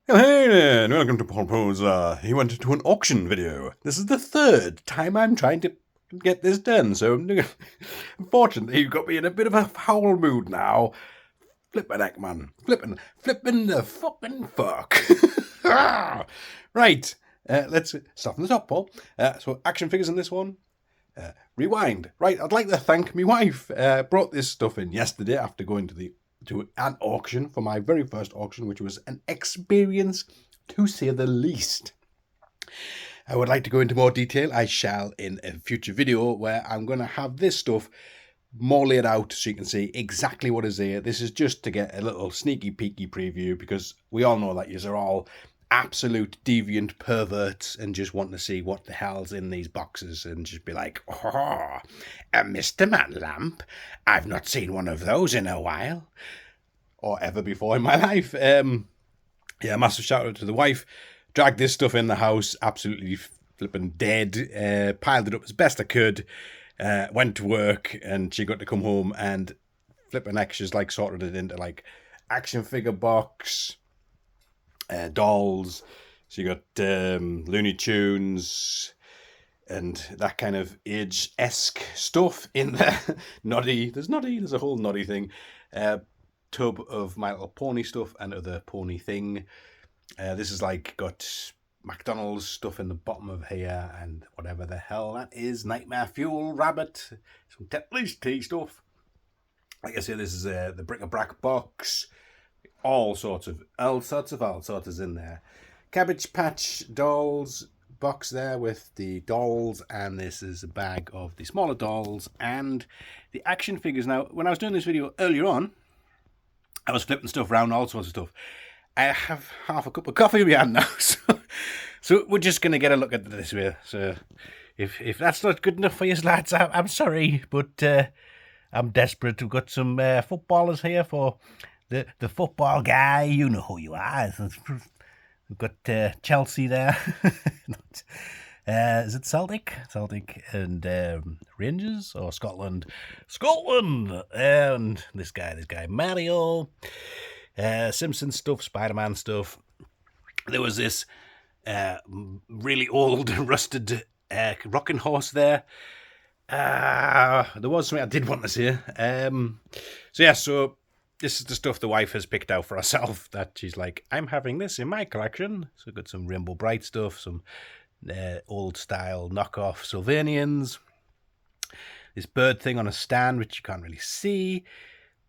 Well, hey there, and welcome to Paul Poe's, he went to an auction video. This is the third time I'm trying to get this done, so unfortunately you've got me in a bit of a foul mood now. Flippin' heck, man. Flippin' the fucking fuck. Right, let's start from the top, Paul. So action figures in this one. Rewind. Right, I'd like to thank my wife. Brought this stuff in yesterday after going to an auction for my very first auction, which was an experience to say the least. I would like to go into more detail. I shall in a future video where I'm going to have this stuff more laid out so you can see exactly what is here. This is just to get a little sneaky peeky preview because we all know that you are all absolute deviant perverts and just want to see what the hell's in these boxes and just be like, oh, a Mr. Man lamp? I've not seen one of those in a while. Or ever before in my life. Yeah, massive shout out to the wife. Dragged this stuff in the house, absolutely flipping dead. Piled it up as best I could. Went to work and she got to come home and flipping heck, she's like sorted it into like action figure box, dolls. So you got Looney Tunes and that kind of age-esque stuff in there. There's a whole noddy thing. Tub of My Little Pony stuff and other pony thing. This is like got McDonald's stuff in the bottom of here and whatever the hell that is. Nightmare Fuel, Rabbit, some Tetley's tea stuff. Like I say, this is the bric-a-brac box. All sorts is in there. Cabbage Patch dolls box there with the dolls, and this is a bag of the smaller dolls and the action figures. Now, when I was doing this video earlier on, I was flipping stuff around, all sorts of stuff. I have half a cup of coffee in my hand now, so we're just going to get a look at this way. So if that's not good enough for you lads, I'm sorry, but I'm desperate. We've got some footballers here for the football guy. You know who you are. We've got Chelsea there. Is it Celtic? Celtic and Rangers or Scotland? Scotland! And this guy, Mario. Simpson stuff, Spider-Man stuff. There was this really old, rusted rocking horse there. There was something I did want to say. So this is the stuff the wife has picked out for herself that she's like, I'm having this in my collection. So we've got some Rainbow Bright stuff, some old style knockoff Sylvanians, this bird thing on a stand which you can't really see,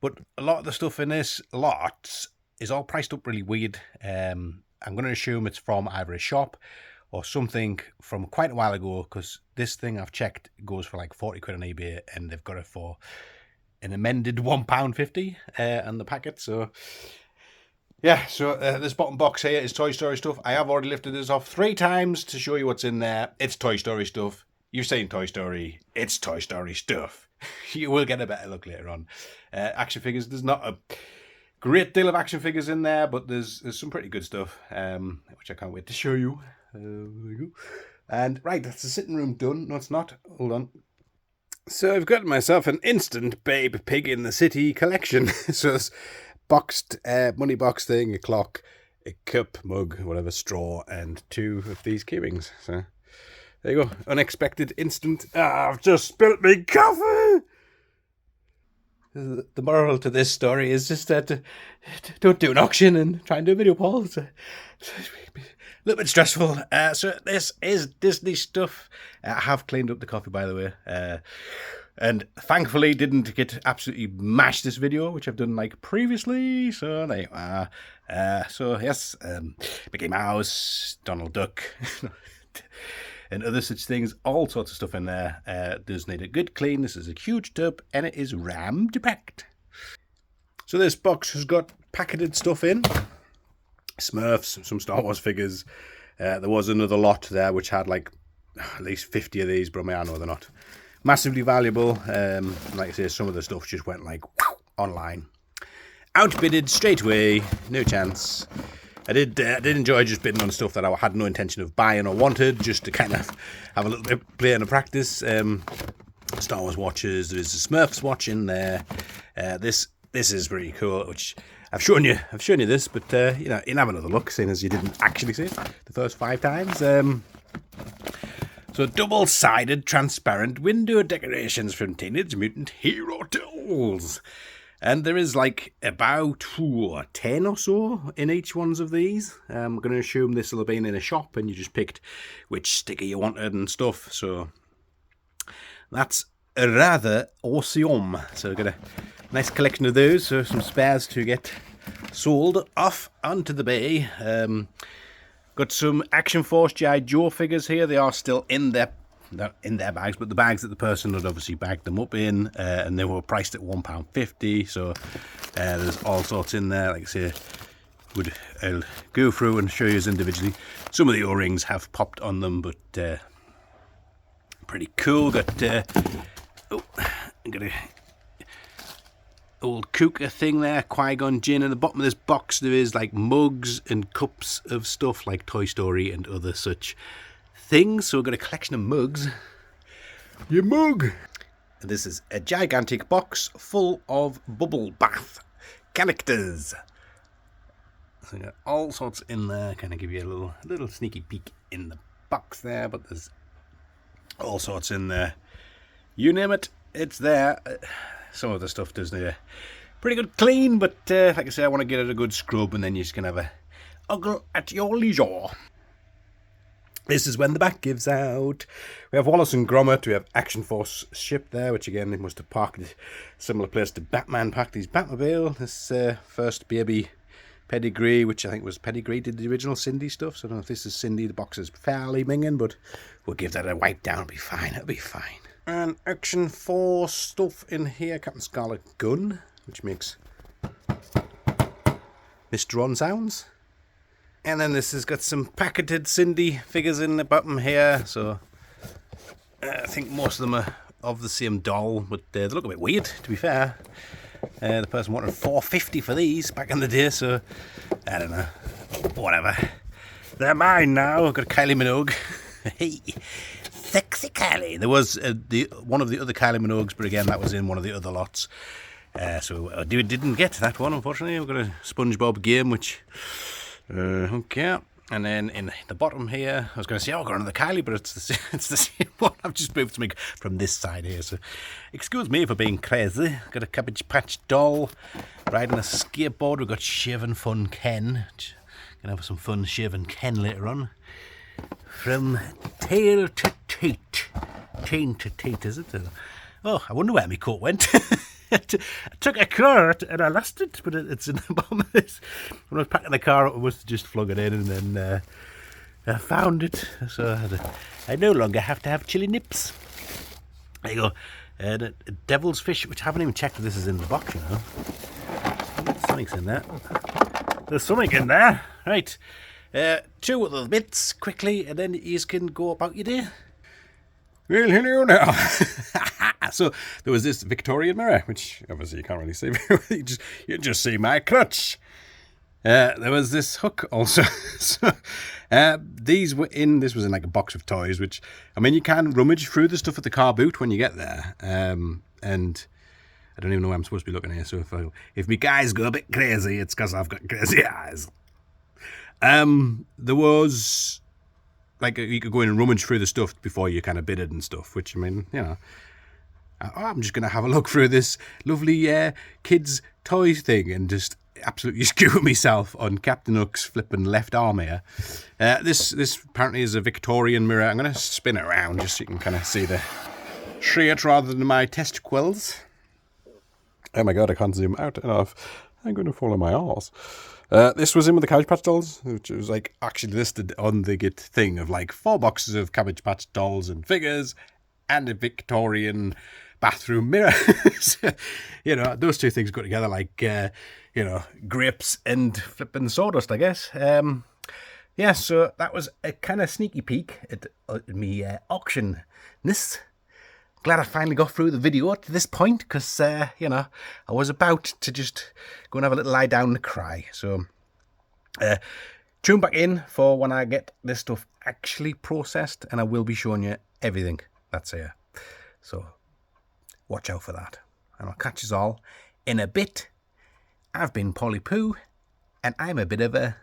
but a lot of the stuff in this lot is all priced up really weird. I'm going to assume it's from either a shop or something from quite a while ago, because this thing I've checked goes for like 40 quid on eBay and they've got it for an amended £1.50 on the packet. So yeah, so this bottom box here is Toy Story stuff. I have already lifted this off 3 times to show you what's in there. It's Toy Story stuff. You've seen Toy Story. It's Toy Story stuff. You will get a better look later on. Action figures. There's not a great deal of action figures in there, but there's some pretty good stuff, which I can't wait to show you. There we go. And right, that's the sitting room done. No, it's not. Hold on. So I've got myself an instant Babe Pig in the City collection. So it's boxed money box thing, a clock, a cup, mug, whatever, straw, and 2 of these keyrings. So there you go. Unexpected instant. I've just spilt me coffee. The moral to this story is just that don't do an auction and try and do a video, Paul. It's a little bit stressful. So this is Disney stuff. I have cleaned up the coffee, by the way. And thankfully didn't get absolutely mashed this video, which I've done like previously. So there you are. So yes, Mickey Mouse, Donald Duck, and other such things. All sorts of stuff in there. Does need a good clean. This is a huge tub and it is rammed packed. So this box has got packeted stuff in. Smurfs, some Star Wars figures. There was another lot there which had like at least 50 of these, but I know they're not massively valuable. Like I say, some of the stuff just went like online. Outbidded straight away, no chance. I did enjoy just bidding on stuff that I had no intention of buying or wanted, just to kind of have a little bit of play and a practice. Star Wars watches, there's a Smurfs watch in there. This is pretty cool, which I've shown you this, but you know, you'll have another look, seeing as you didn't actually see it the first 5 times. So double-sided transparent window decorations from Teenage Mutant Hero Tools. And there is like about 10 or so in each one of these. I'm going to assume this will have been in a shop and you just picked which sticker you wanted and stuff. So that's a rather awesome. So we've got a nice collection of those. So some spares to get sold off onto the bay. Got some Action Force G.I. Joe figures here. They are still in their bags, but the bags that the person had obviously bagged them up in, and they were priced at £1.50. So there's all sorts in there. Like I say, I'll go through and show you individually. Some of the O-rings have popped on them, but pretty cool. Got a old cooker thing there, Qui-Gon Jinn. In the bottom of this box there is like mugs and cups of stuff like Toy Story and other such things. So we've got a collection of mugs. Your mug! And this is a gigantic box full of bubble bath characters. So we've got all sorts in there. Kind of give you a little sneaky peek in the box there, but there's all sorts in there. You name it, it's there. Some of the stuff does need a pretty good clean, but like I say, I want to get it a good scrub, and then you just can have a ogle at your leisure. This is when the back gives out. We have Wallace and Gromit. We have Action Force ship there, which again, they must have parked at a similar place to Batman parked his Batmobile. This first baby pedigree, which I think was pedigree, did the original Cindy stuff. So I don't know if this is Cindy. The box is fairly minging, but we'll give that a wipe down. It'll be fine. It'll be fine. And Action Force stuff in here. Captain Scarlet gun, which makes Mr. Ron sounds. And then this has got some packeted Cindy figures in the bottom here. So I think most of them are of the same doll, but they look a bit weird, to be fair. The person wanted $4.50 for these back in the day, so I don't know. Whatever. They're mine now. I've got a Kylie Minogue. Hey. Sexy Kylie. There was one of the other Kylie Minogues, but again, that was in one of the other lots. So I didn't get that one, unfortunately. We've got a SpongeBob game, which... okay. And then in the bottom here, I was going to say, oh, I've got another Kylie, but it's the same one. I've just moved to make from this side here. So excuse me for being crazy. Got a Cabbage Patch doll riding a skateboard. We've got Shaven Fun Ken. Gonna have some fun Shaven Ken later on. From tail to teat. Tail to teat, is it? Oh, I wonder where my coat went. I took a carrot and I lost it, but it's in the bottom of this. When I was packing the car up, I must have just flung it in, and then I found it. So I no longer have to have chili nips. There you go. And devil's fish, which I haven't even checked if this is in the box, you know. Something's in there. There's something in there. Right. 2 other bits quickly, and then you can go about your day. Well, hello now. So there was this Victorian mirror, which obviously you can't really see. you just see my crutch. There was this hook also. So these were in. This was in like a box of toys, which I mean, you can rummage through the stuff at the car boot when you get there. And I don't even know where I'm supposed to be looking here. So if my guys go a bit crazy, it's because I've got crazy eyes. There was like you could go in and rummage through the stuff before you kind of bid it and stuff, which I mean, you know, I'm just gonna have a look through this lovely kids toys thing and just absolutely skew myself on Captain Hook's flipping left arm here. This apparently is a Victorian mirror. I'm gonna spin it around just so you can kind of see it rather than my testicles. Oh my god, I can't zoom out enough. I'm going to fall on my arse. This was in with the Cabbage Patch dolls, which was like actually listed on the Git thing of like 4 boxes of Cabbage Patch dolls and figures and a Victorian bathroom mirror. So, you know, those 2 things go together like, you know, grapes and flipping sawdust, I guess. Yeah, so that was a kind of sneaky peek at me auction-ness. Glad I finally got through the video to this point, because, you know, I was about to just go and have a little lie down and cry. So, tune back in for when I get this stuff actually processed, and I will be showing you everything that's here. So, watch out for that. And I'll catch us all in a bit. I've been Polly Poo, and I'm a bit of a